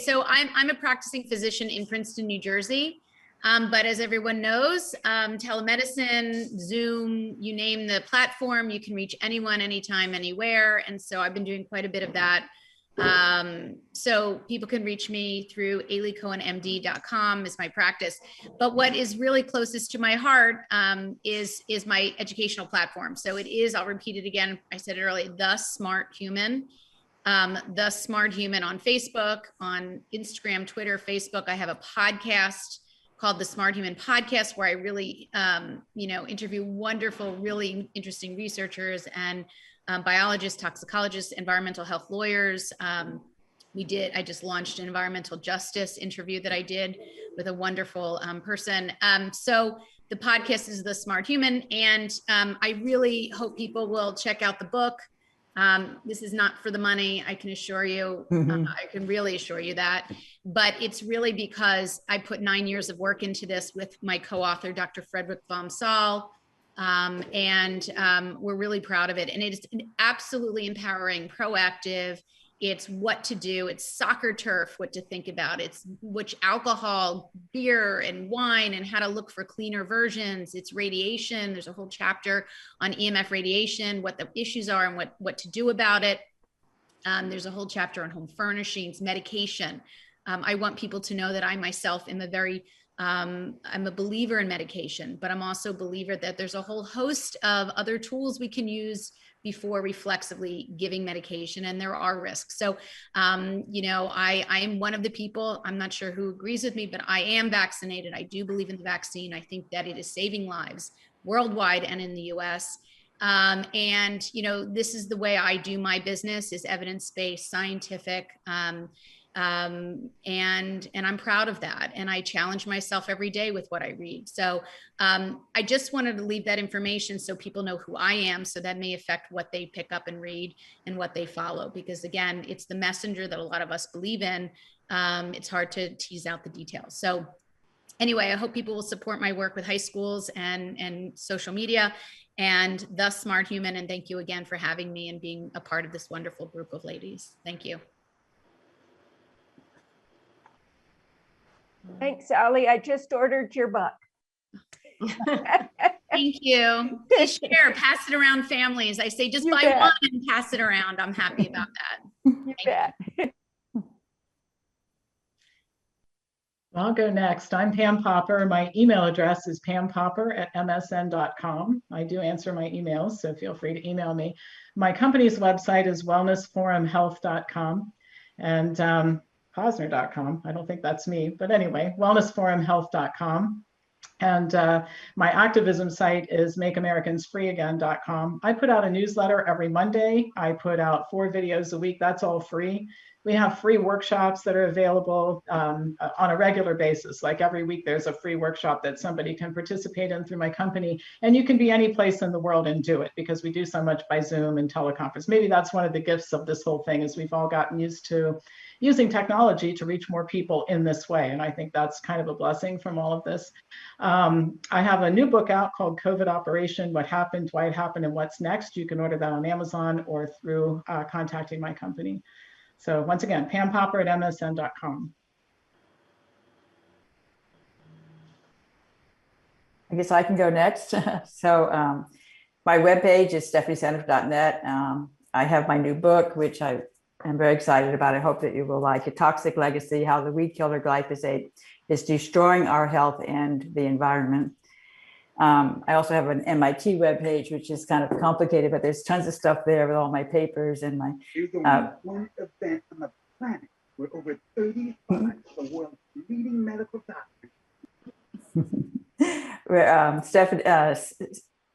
so I'm a practicing physician in Princeton, New Jersey. But as everyone knows, telemedicine, Zoom, you name the platform, you can reach anyone, anytime, anywhere. And so I've been doing quite a bit of that. So people can reach me through aileycohenmd.com is my practice. But what is really closest to my heart is my educational platform. So it is, I'll repeat it again, I said it earlier, The Smart Human. The Smart Human on Facebook, on Instagram, Twitter, Facebook. I have a podcast called The Smart Human Podcast, where I really, interview wonderful, really interesting researchers and biologists, toxicologists, environmental health lawyers. I just launched an environmental justice interview that I did with a wonderful person. So the podcast is The Smart Human, and I really hope people will check out the book. This is not for the money, I can assure you. I can really assure you that. But it's really because I put 9 years of work into this with my co-author, Dr. Frederick von Saal. And we're really proud of it. And it is absolutely empowering, proactive. It's what to do. It's soccer turf, what to think about. It's which alcohol, beer and wine, and how to look for cleaner versions. It's radiation. There's a whole chapter on EMF radiation, what the issues are and what to do about it. There's a whole chapter on home furnishings, medication. I want people to know that I myself am I'm a believer in medication, but I'm also a believer that there's a whole host of other tools we can use before reflexively giving medication, and there are risks. So, I am one of the people, I'm not sure who agrees with me, but I am vaccinated. I do believe in the vaccine. I think that it is saving lives worldwide and in the US. This is the way I do my business, is evidence-based, scientific, and I'm proud of that. And I challenge myself every day with what I read. So I just wanted to leave that information so people know who I am. So that may affect what they pick up and read and what they follow, because again, it's the messenger that a lot of us believe in. It's hard to tease out the details. So anyway, I hope people will support my work with high schools and social media and The Smart Human. And thank you again for having me and being a part of this wonderful group of ladies. Thank you. Thanks, Ali. I just ordered your book. Thank you. Please share, pass it around families. I say just buy one and pass it around. I'm happy about that. You bet. I'll go next. I'm Pam Popper. My email address is pampopper@msn.com. I do answer my emails, so feel free to email me. My company's website is wellnessforumhealth.com and Posner.com. I don't think that's me, but anyway, wellnessforumhealth.com. And my activism site is makeamericans.freeagain.com. I put out a newsletter every Monday. I put out 4 videos a week. That's all free. We have free workshops that are available on a regular basis. Like every week, there's a free workshop that somebody can participate in through my company. And you can be any place in the world and do it, because we do so much by Zoom and teleconference. Maybe that's one of the gifts of this whole thing, is we've all gotten used to using technology to reach more people in this way. And I think that's kind of a blessing from all of this. I have a new book out called COVID Operation: What Happened, Why It Happened, and What's Next. You can order that on Amazon or through contacting my company. So once again, pampopper@msn.com. I guess I can go next. So my webpage is stephanieseneff.net. I have my new book, which I am very excited about. I hope that you will like it. Toxic Legacy: How the Weed Killer Glyphosate is Destroying Our Health and the Environment. I also have an MIT webpage, which is kind of complicated, but there's tons of stuff there with all my papers and my. There's only one event on the planet where over 35 of the world's leading medical doctors.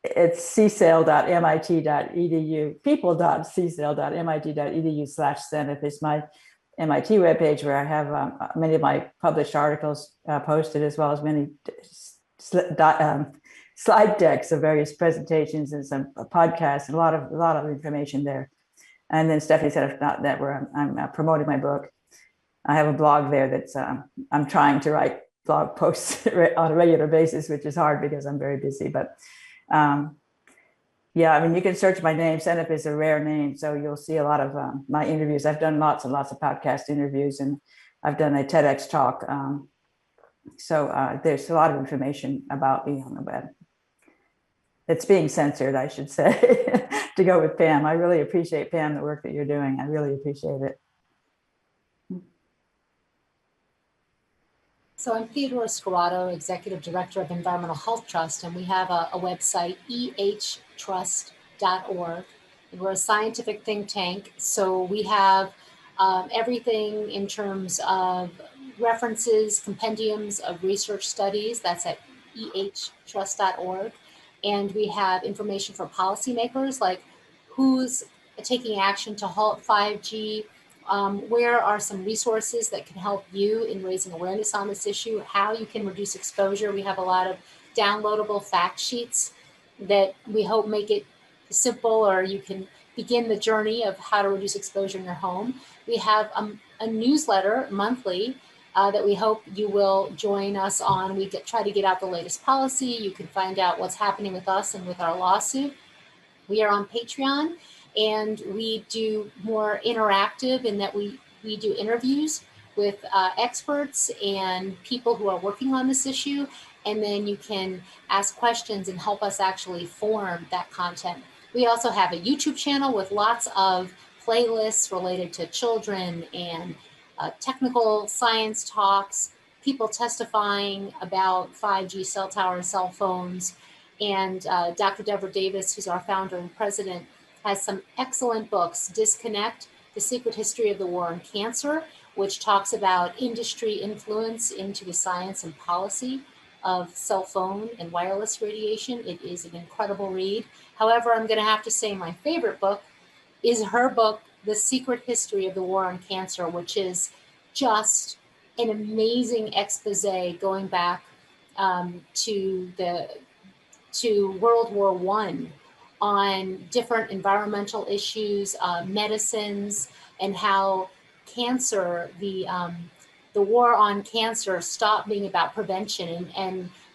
It's csale.mit.edu, people.csale.mit.edu/Seneff is my MIT webpage, where I have many of my published articles posted, as well as many slide decks of various presentations and some podcasts, and a lot of information there. And then stephanieseneff.net, where I'm promoting my book. I have a blog there that's I'm trying to write blog posts on a regular basis, which is hard because I'm very busy. But yeah, I mean, you can search my name. Seneff is a rare name, so you'll see a lot of my interviews. I've done lots and lots of podcast interviews, and I've done a TEDx talk. So there's a lot of information about me on the web. It's being censored, I should say, to go with Pam. I really appreciate, Pam, the work that you're doing. I really appreciate it. So I'm Theodora Scarato, Executive Director of Environmental Health Trust, and we have a website, ehtrust.org. And we're a scientific think tank, so we have everything in terms of references, compendiums of research studies. That's at ehtrust.org. And we have information for policymakers, like who's taking action to halt 5G, where are some resources that can help you in raising awareness on this issue, how you can reduce exposure. We have a lot of downloadable fact sheets that we hope make it simple, or you can begin the journey of how to reduce exposure in your home. We have a newsletter monthly that we hope you will join us on. We try to get out the latest policy. You can find out what's happening with us and with our lawsuit. We are on Patreon, and we do more interactive in that we do interviews with experts and people who are working on this issue. And then you can ask questions and help us actually form that content. We also have a YouTube channel with lots of playlists related to children and technical science talks, people testifying about 5G cell towers, cell phones. And Dr. Deborah Davis, who's our founder and president, has some excellent books, Disconnect, The Secret History of the War on Cancer, which talks about industry influence into the science and policy of cell phone and wireless radiation. It is an incredible read. However, I'm going to have to say my favorite book is her book, The Secret History of the War on Cancer, which is just an amazing expose going back to World War I on different environmental issues, medicines, and how cancer, the war on cancer stopped being about prevention,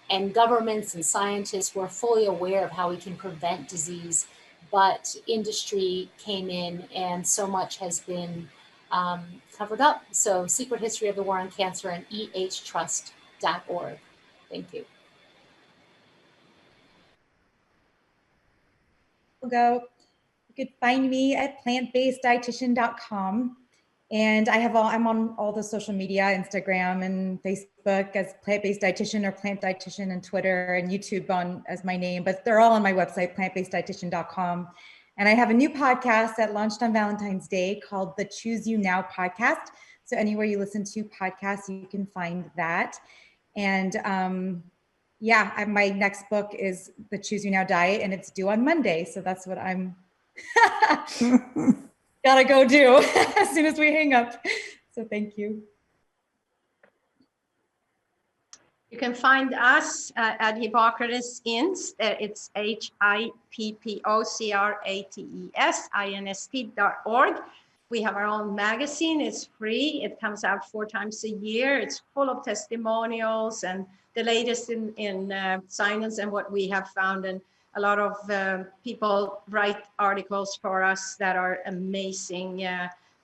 and governments and scientists were fully aware of how we can prevent disease, but industry came in and so much has been covered up. So Secret History of the War on Cancer and ehtrust.org. Thank you. You could find me at plantbaseddietitian.com. And I'm on all the social media, Instagram and Facebook as Plant-Based Dietitian or Plant Dietitian, and Twitter and YouTube as my name, but they're all on my website, plantbaseddietitian.com. And I have a new podcast that launched on Valentine's Day called the Choose You Now podcast. So anywhere you listen to podcasts, you can find that. And my next book is the Choose You Now Diet, and it's due on Monday. So that's what I'm gotta go do as soon as we hang up. So thank you. You can find us at Hippocrates Inst. It's HIPPOCRATESINST.org. We have our own magazine. It's free. It comes out 4 times a year. It's full of testimonials and the latest in science and what we have found. And a lot of people write articles for us that are amazing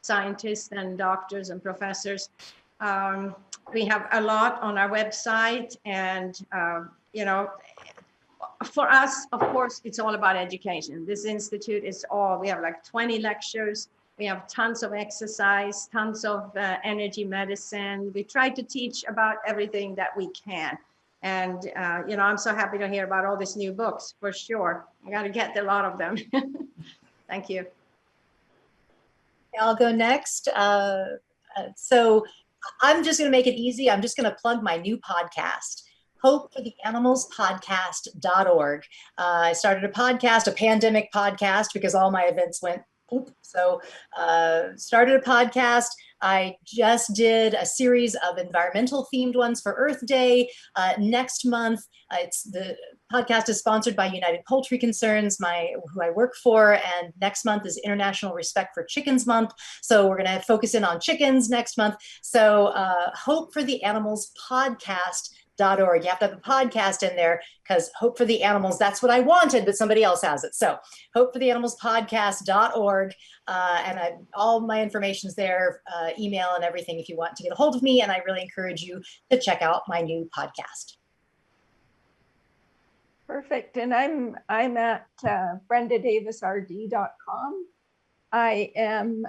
scientists and doctors and professors. We have a lot on our website, and for us, of course, it's all about education. This institute is we have like 20 lectures. We have tons of exercise, tons of energy medicine. We try to teach about everything that we can. And, I'm so happy to hear about all these new books, for sure. I got to get a lot of them. Thank you. I'll go next. So I'm just going to make it easy. I'm just going to plug my new podcast, hopefortheanimalspodcast.org. I started a podcast, a pandemic podcast, because all my events went poop. So started a podcast. I just did a series of environmental themed ones for Earth Day. Next month, the podcast is sponsored by United Poultry Concerns, who I work for, and next month is International Respect for Chickens Month. So we're going to focus in on chickens next month. So Hope for the Animals Podcast You have to have the podcast in there because Hope for the Animals, that's what I wanted, but somebody else has it. So hopefortheanimalspodcast.org. All my information's there, email and everything if you want to get a hold of me. And I really encourage you to check out my new podcast. Perfect. And I'm at brendadavisrd.com. I am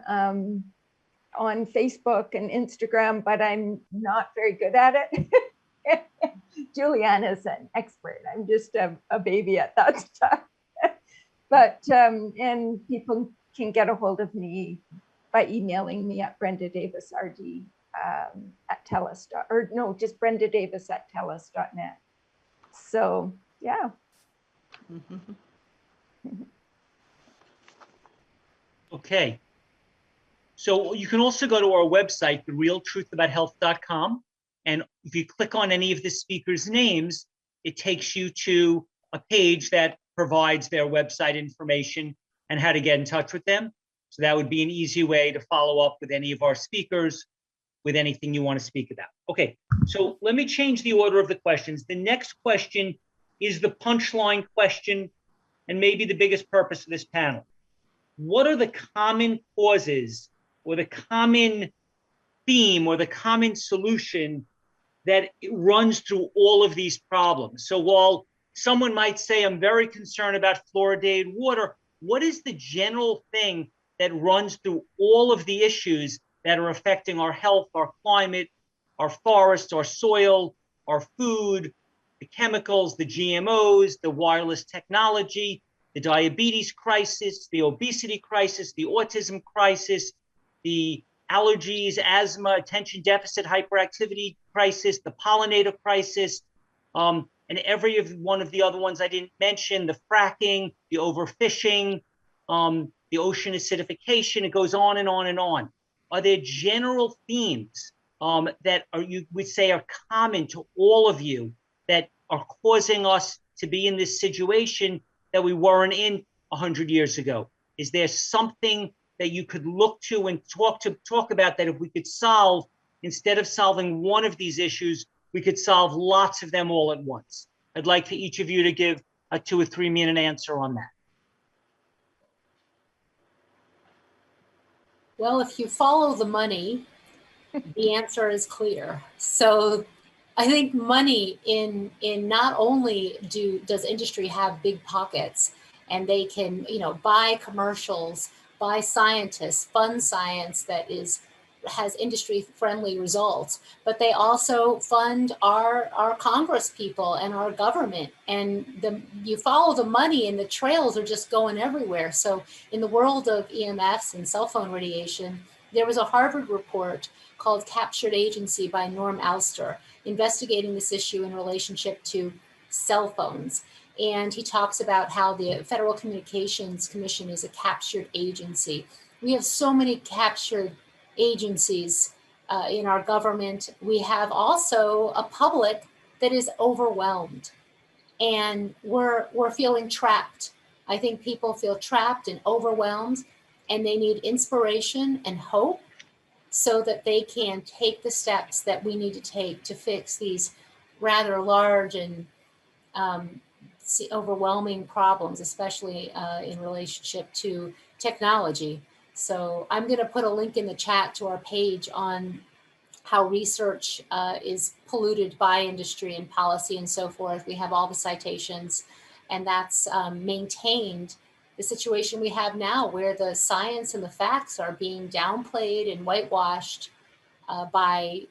on Facebook and Instagram, but I'm not very good at it. Julieanna is an expert. I'm just a baby at that stuff. But, and people can get a hold of me by emailing me at brendadavisrd at telus. Or no, just brendadavis@telus.net. So, yeah. Okay. So you can also go to our website, therealtruthabout.health.com. And if you click on any of the speakers' names, it takes you to a page that provides their website information and how to get in touch with them. So that would be an easy way to follow up with any of our speakers with anything you want to speak about. Okay, so let me change the order of the questions. The next question is the punchline question and maybe the biggest purpose of this panel. What are the common causes or the common theme or the common solution that runs through all of these problems? So while someone might say, I'm very concerned about fluoridated water, what is the general thing that runs through all of the issues that are affecting our health, our climate, our forests, our soil, our food, the chemicals, the GMOs, the wireless technology, the diabetes crisis, the obesity crisis, the autism crisis, the allergies, asthma, attention deficit hyperactivity crisis, the pollinator crisis, and every one of the other ones I didn't mention, the fracking, the overfishing, the ocean acidification, it goes on and on and on. Are there general themes that you would say are common to all of you that are causing us to be in this situation that we weren't in 100 years ago? Is there something that you could look to and talk about that if we could solve, instead of solving one of these issues, we could solve lots of them all at once? I'd like for each of you to give a 2 or 3 minute answer on that. Well, if you follow the money, the answer is clear. So I think money in not only does industry have big pockets and they can, buy commercials, buy scientists, fund science that has industry-friendly results, but they also fund our Congress people and our government. And you follow the money and the trails are just going everywhere. So in the world of EMFs and cell phone radiation, there was a Harvard report called Captured Agency by Norm Alster, investigating this issue in relationship to cell phones. And he talks about how the Federal Communications Commission is a captured agency. We have so many captured agencies in our government. We have also a public that is overwhelmed, and we're feeling trapped. I think people feel trapped and overwhelmed, and they need inspiration and hope so that they can take the steps that we need to take to fix these rather large and overwhelming problems, especially in relationship to technology. So I'm going to put a link in the chat to our page on how research is polluted by industry and policy and so forth. We have all the citations, and that's maintained the situation we have now, where the science and the facts are being downplayed and whitewashed by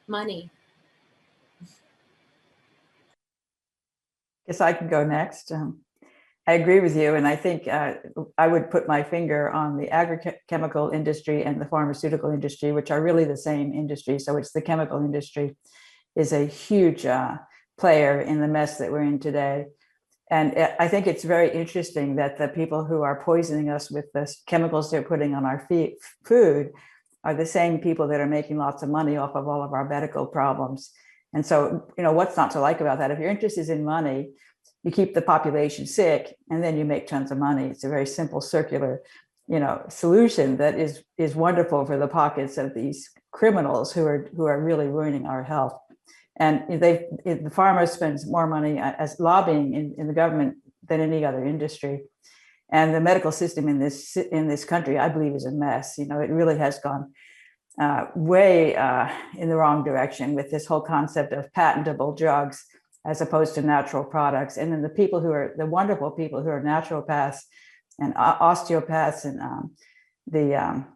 money. Guess I can go next. I agree with you, and I think I would put my finger on the agrochemical industry and the pharmaceutical industry, which are really the same industry. So it's the chemical industry is a huge player in the mess that we're in today. And I think it's very interesting that the people who are poisoning us with the chemicals they're putting on our food are the same people that are making lots of money off of all of our medical problems. And so, what's not to like about that? If your interest is in money, you keep the population sick, and then you make tons of money. It's a very simple circular, solution that is wonderful for the pockets of these criminals who are really ruining our health. And the pharma spends more money as lobbying in the government than any other industry. And the medical system in this country, I believe, is a mess. You know, it really has gone way in the wrong direction with this whole concept of patentable drugs as opposed to natural products. And then the wonderful people who are naturopaths and osteopaths and the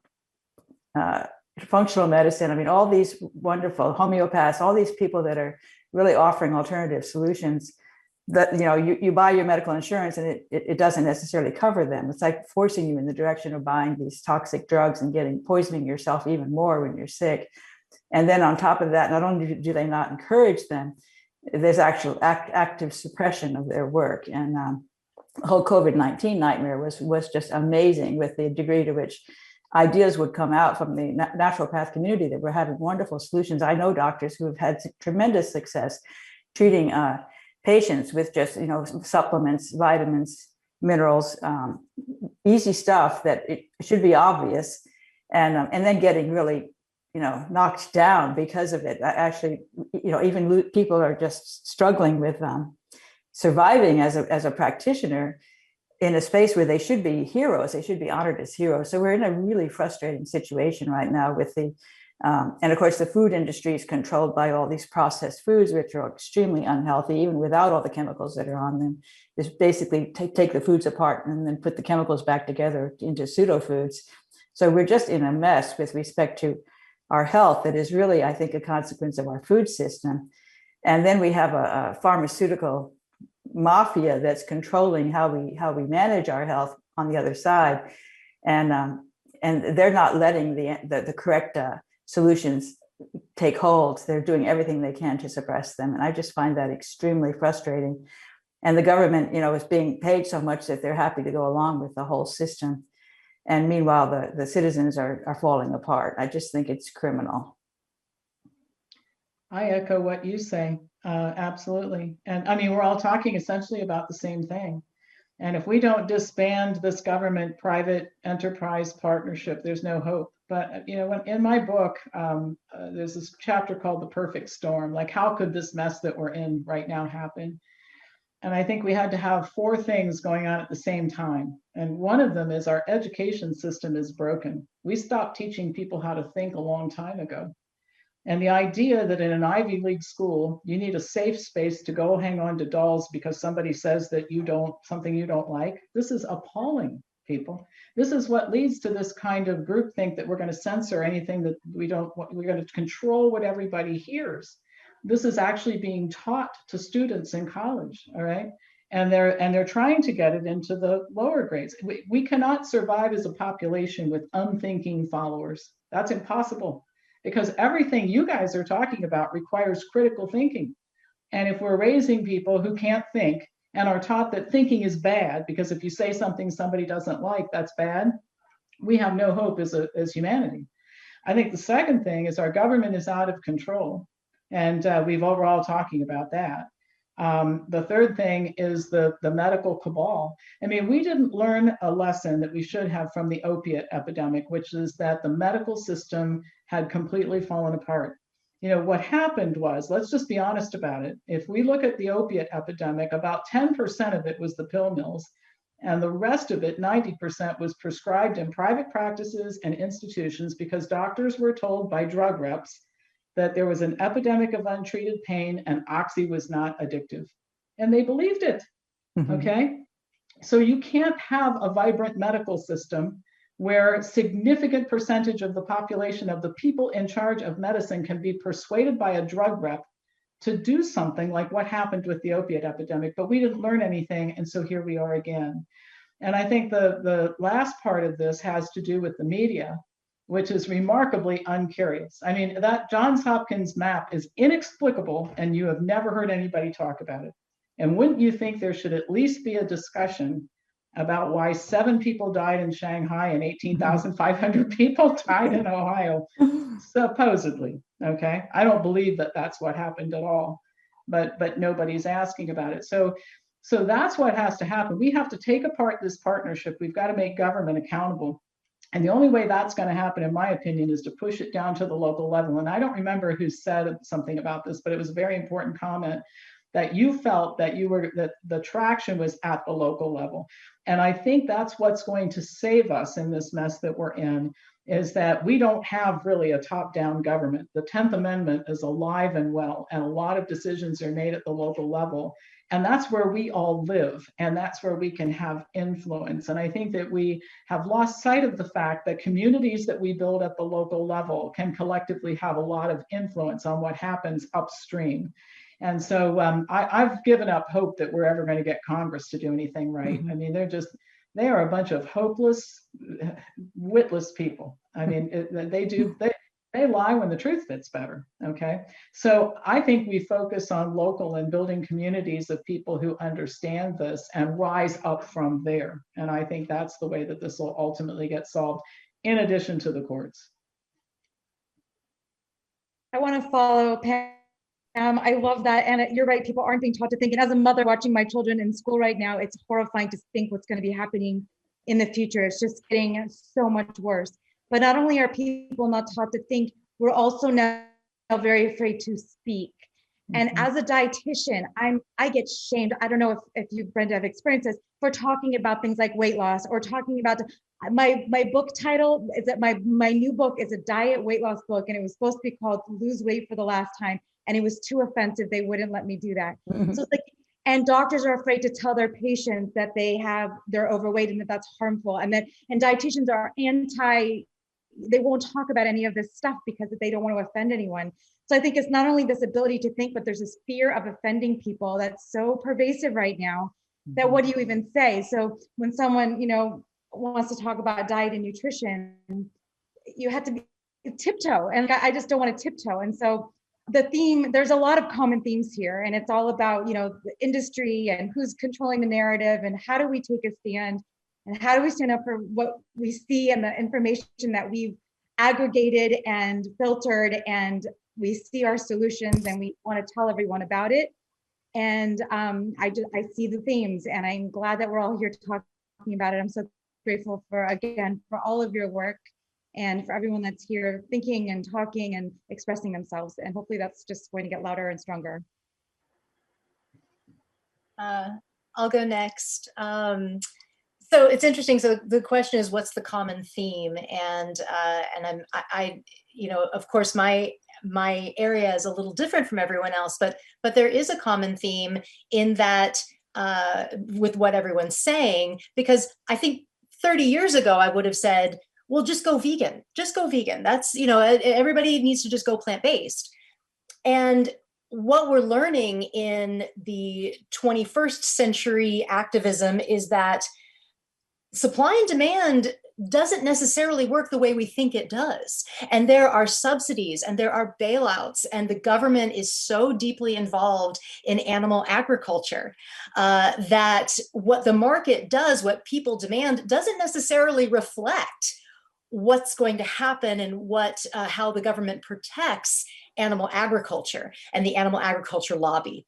functional medicine. I mean, all these wonderful homeopaths, all these people that are really offering alternative solutions that, you know, you buy your medical insurance and it doesn't necessarily cover them. It's like forcing you in the direction of buying these toxic drugs and poisoning yourself even more when you're sick. And then on top of that, not only do they not encourage them, there's actual active suppression of their work. And the whole COVID-19 nightmare was just amazing with the degree to which ideas would come out from the naturopath community that were having wonderful solutions. I know doctors who have had tremendous success treating patients with just, you know, supplements, vitamins, minerals, easy stuff that it should be obvious, and then getting really, you know, knocked down because of it. Actually, you know, even people are just struggling with surviving as a practitioner in a space where they should be heroes. They should be honored as heroes. So we're in a really frustrating situation right now with the, and of course, the food industry is controlled by all these processed foods, which are extremely unhealthy, even without all the chemicals that are on them. Just basically take the foods apart and then put the chemicals back together into pseudo foods. So we're just in a mess with respect to our health that is really, I think, a consequence of our food system. And then we have a pharmaceutical mafia that's controlling how we manage our health on the other side, and they're not letting the correct solutions take hold. They're doing everything they can to suppress them, and I just find that extremely frustrating. And the government, you know, is being paid so much that they're happy to go along with the whole system, and meanwhile the citizens are falling apart. I just think it's criminal. I echo what you say. Absolutely. And I mean, we're all talking essentially about the same thing. And if we don't disband this government private enterprise partnership, there's no hope. But, you know, in my book, there's this chapter called The Perfect Storm. Like, how could this mess that we're in right now happen? And I think we had to have 4 things going on at the same time. And one of them is our education system is broken. We stopped teaching people how to think a long time ago. And the idea that in an Ivy League school, you need a safe space to go hang on to dolls because somebody says that something you don't like, this is appalling, people. This is what leads to this kind of groupthink that we're going to censor anything that we're going to control what everybody hears. This is actually being taught to students in college, all right? And they're trying to get it into the lower grades. We cannot survive as a population with unthinking followers. That's impossible. Because everything you guys are talking about requires critical thinking. And if we're raising people who can't think and are taught that thinking is bad, because if you say something somebody doesn't like, that's bad, we have no hope as humanity. I think the second thing is our government is out of control. And we're all talking about that. The third thing is the medical cabal. I mean, we didn't learn a lesson that we should have from the opiate epidemic, which is that the medical system had completely fallen apart. You know, what happened was, let's just be honest about it. If we look at the opiate epidemic, about 10% of it was the pill mills, and the rest of it, 90%, was prescribed in private practices and institutions because doctors were told by drug reps that there was an epidemic of untreated pain and oxy was not addictive. And they believed it, okay? So you can't have a vibrant medical system where a significant percentage of the population of the people in charge of medicine can be persuaded by a drug rep to do something like what happened with the opiate epidemic, but we didn't learn anything, and so here we are again. And I think the last part of this has to do with the media, which is remarkably uncurious. I mean, that Johns Hopkins map is inexplicable, and you have never heard anybody talk about it. And wouldn't you think there should at least be a discussion about why 7 people died in Shanghai and 18,500 people died in Ohio, supposedly, okay? I don't believe that that's what happened at all, but nobody's asking about it. So that's what has to happen. We have to take apart this partnership. We've got to make government accountable. And the only way that's going to happen, in my opinion, is to push it down to the local level. And I don't remember who said something about this, but it was a very important comment that you felt that that the traction was at the local level. And I think that's what's going to save us in this mess that we're in, is that we don't have really a top-down government. The 10th Amendment is alive and well, and a lot of decisions are made at the local level. And that's where we all live, and that's where we can have influence. And I think that we have lost sight of the fact that communities that we build at the local level can collectively have a lot of influence on what happens upstream. And so I've given up hope that we're ever going to get Congress to do anything right. I mean, they are a bunch of hopeless, witless people. I mean, they lie when the truth fits better, okay? So I think we focus on local and building communities of people who understand this and rise up from there. And I think that's the way that this will ultimately get solved, in addition to the courts. I want to follow Pam. I love that. And you're right, people aren't being taught to think. And as a mother watching my children in school right now, it's horrifying to think what's going to be happening in the future. It's just getting so much worse. But not only are people not taught to think, we're also now very afraid to speak. And as a dietitian, I get shamed. I don't know if you, Brenda, have experienced this, for talking about things like weight loss, or talking about my book title is that my new book is a diet weight loss book, and it was supposed to be called Lose Weight for the Last Time, and it was too offensive. They wouldn't let me do that. So it's like, and doctors are afraid to tell their patients that they're overweight and that's harmful, and dietitians are they won't talk about any of this stuff because they don't want to offend anyone. So I think it's not only this ability to think, but there's this fear of offending people that's so pervasive right now that what do you even say? So when someone, wants to talk about diet and nutrition, you have to be tiptoe, and I just don't want to tiptoe. And so the theme, there's a lot of common themes here, and it's all about, the industry and who's controlling the narrative, and how do we take a stand, and how do we stand up for what we see and the information that we've aggregated and filtered, and we see our solutions and we want to tell everyone about it. And I see the themes, and I'm glad that we're all here talking about it. I'm so grateful for all of your work, and for everyone that's here thinking and talking and expressing themselves. And hopefully that's just going to get louder and stronger. I'll go next. So it's interesting. So the question is, what's the common theme? And of course, my area is a little different from everyone else, but there is a common theme in that with what everyone's saying, because I think 30 years ago, I would have said, well, just go vegan. Just go vegan. That's, everybody needs to just go plant-based. And what we're learning in the 21st century activism is that supply and demand doesn't necessarily work the way we think it does. And there are subsidies and there are bailouts, and the government is so deeply involved in animal agriculture that what the market does, what people demand, doesn't necessarily reflect what's going to happen and how the government protects animal agriculture and the animal agriculture lobby.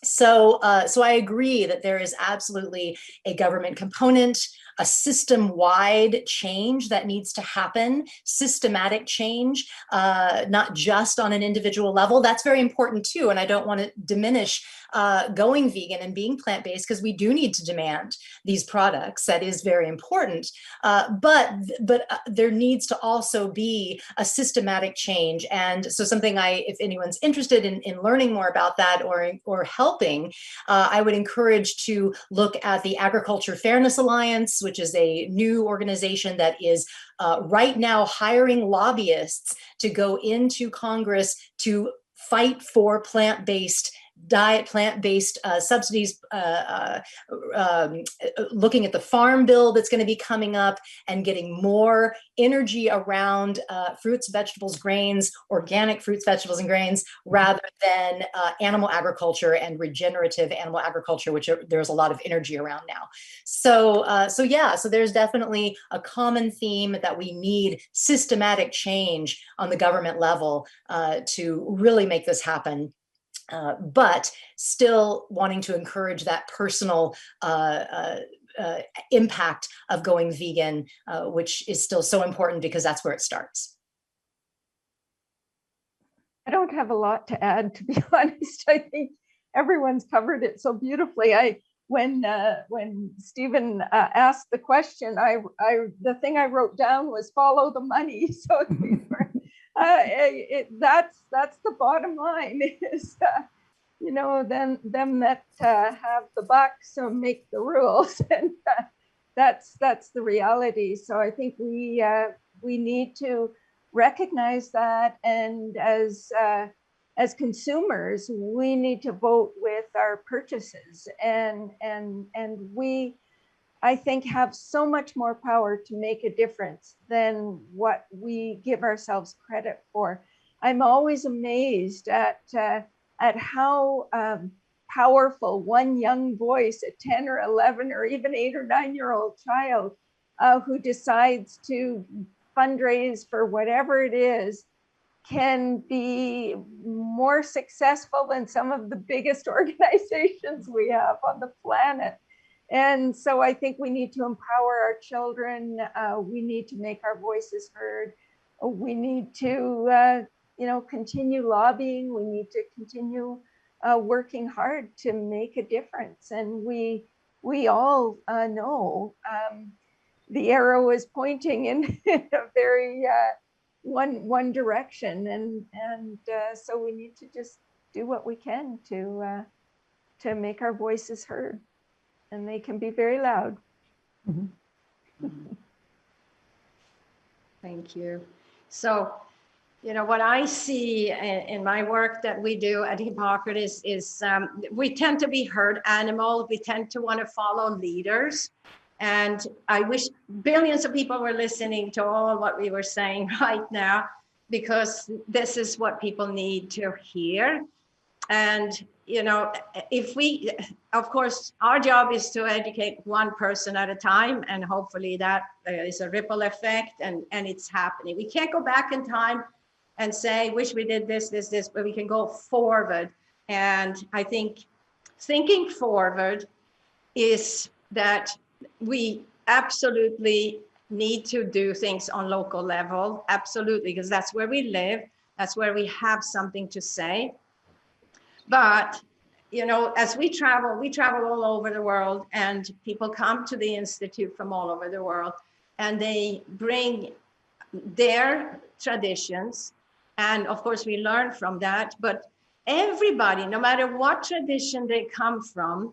So I agree that there is absolutely a government component, a system-wide change that needs to happen, systematic change, not just on an individual level. That's very important too, and I don't want to diminish going vegan and being plant-based, because we do need to demand these products. That is very important, but there needs to also be a systematic change. And so something if anyone's interested in learning more about that or helping, I would encourage to look at the Agriculture Fairness Alliance, which is a new organization that is right now hiring lobbyists to go into Congress to fight for plant-based diet, plant-based subsidies, looking at the farm bill that's going to be coming up, and getting more energy around fruits, vegetables, grains, organic fruits, vegetables, and grains, rather than animal agriculture and regenerative animal agriculture, which there's a lot of energy around now. So there's definitely a common theme that we need systematic change on the government level to really make this happen. But still wanting to encourage that personal impact of going vegan, which is still so important because that's where it starts. I don't have a lot to add, to be honest. I think everyone's covered it so beautifully. When Stephen asked the question, the thing I wrote down was follow the money. So that's the bottom line is, them that have the buck, so make the rules, and that's the reality. So I think we need to recognize that, and as consumers, we need to vote with our purchases, and we, I think, have so much more power to make a difference than what we give ourselves credit for. I'm always amazed at how powerful one young voice, a 10 or 11 or even 8 or 9-year-old child who decides to fundraise for whatever it is, can be more successful than some of the biggest organizations we have on the planet. And so I think we need to empower our children. We need to make our voices heard. We need to, continue lobbying. We need to continue working hard to make a difference. And we all know the arrow is pointing in a very one direction, and so we need to just do what we can to make our voices heard, and they can be very loud. Thank you. So, what I see in my work that we do at Hippocrates is we tend to be herd animal. We tend to want to follow leaders. And I wish billions of people were listening to all what we were saying right now, because this is what people need to hear. And, if we, of course, our job is to educate one person at a time, and hopefully that is a ripple effect, and it's happening. We can't go back in time and say, wish we did this, but we can go forward. And I think thinking forward is that we absolutely need to do things on local level, absolutely, because that's where we live, that's where we have something to say. But, as we travel all over the world, and people come to the Institute from all over the world, and they bring their traditions, and of course we learn from that, but everybody, no matter what tradition they come from,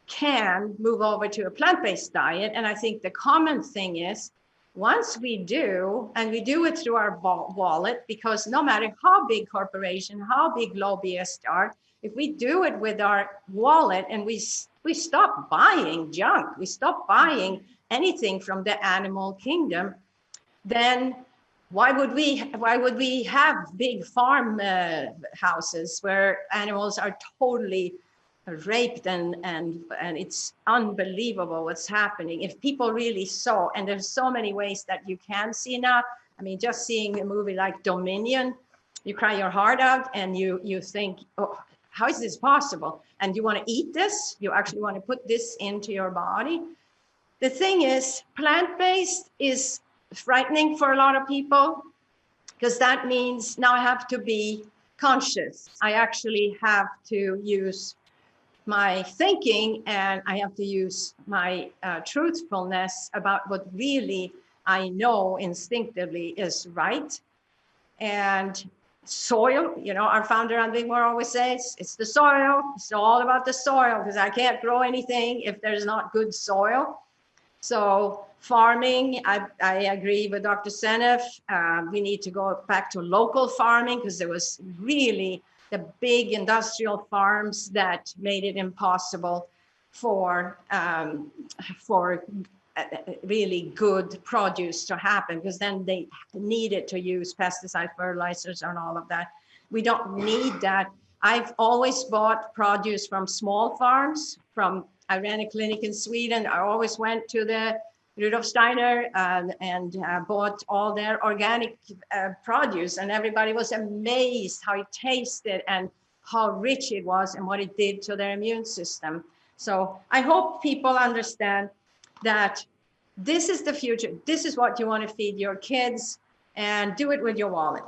can move over to a plant-based diet. And I think the common thing is, once we do, and we do it through our wallet, because no matter how big corporation, how big lobbyists are, if we do it with our wallet and we stop buying junk, we stop buying anything from the animal kingdom, then why would we have big farm houses where animals are totally raped, and it's unbelievable what's happening. If people really saw, and there's so many ways that you can see now. I mean, just seeing a movie like Dominion, you cry your heart out, and you think, oh, how is this possible? And you want to eat this? You actually want to put this into your body? The thing is, plant-based is frightening for a lot of people, because that means now I have to be conscious. I actually have to use my thinking, and I have to use my truthfulness about what really I know instinctively is right. And soil, our founder Ann Wigmore always says, it's the soil. It's all about the soil, because I can't grow anything if there's not good soil. So farming, I agree with Dr. Seneff. We need to go back to local farming, because there was really the big industrial farms that made it impossible for really good produce to happen, because then they needed to use pesticide fertilizers and all of that. We don't need that. I've always bought produce from small farms. I ran a clinic in Sweden. I always went to the Rudolf Steiner and bought all their organic produce, and everybody was amazed how it tasted and how rich it was and what it did to their immune system. So I hope people understand that this is the future. This is what you want to feed your kids, and do it with your wallet.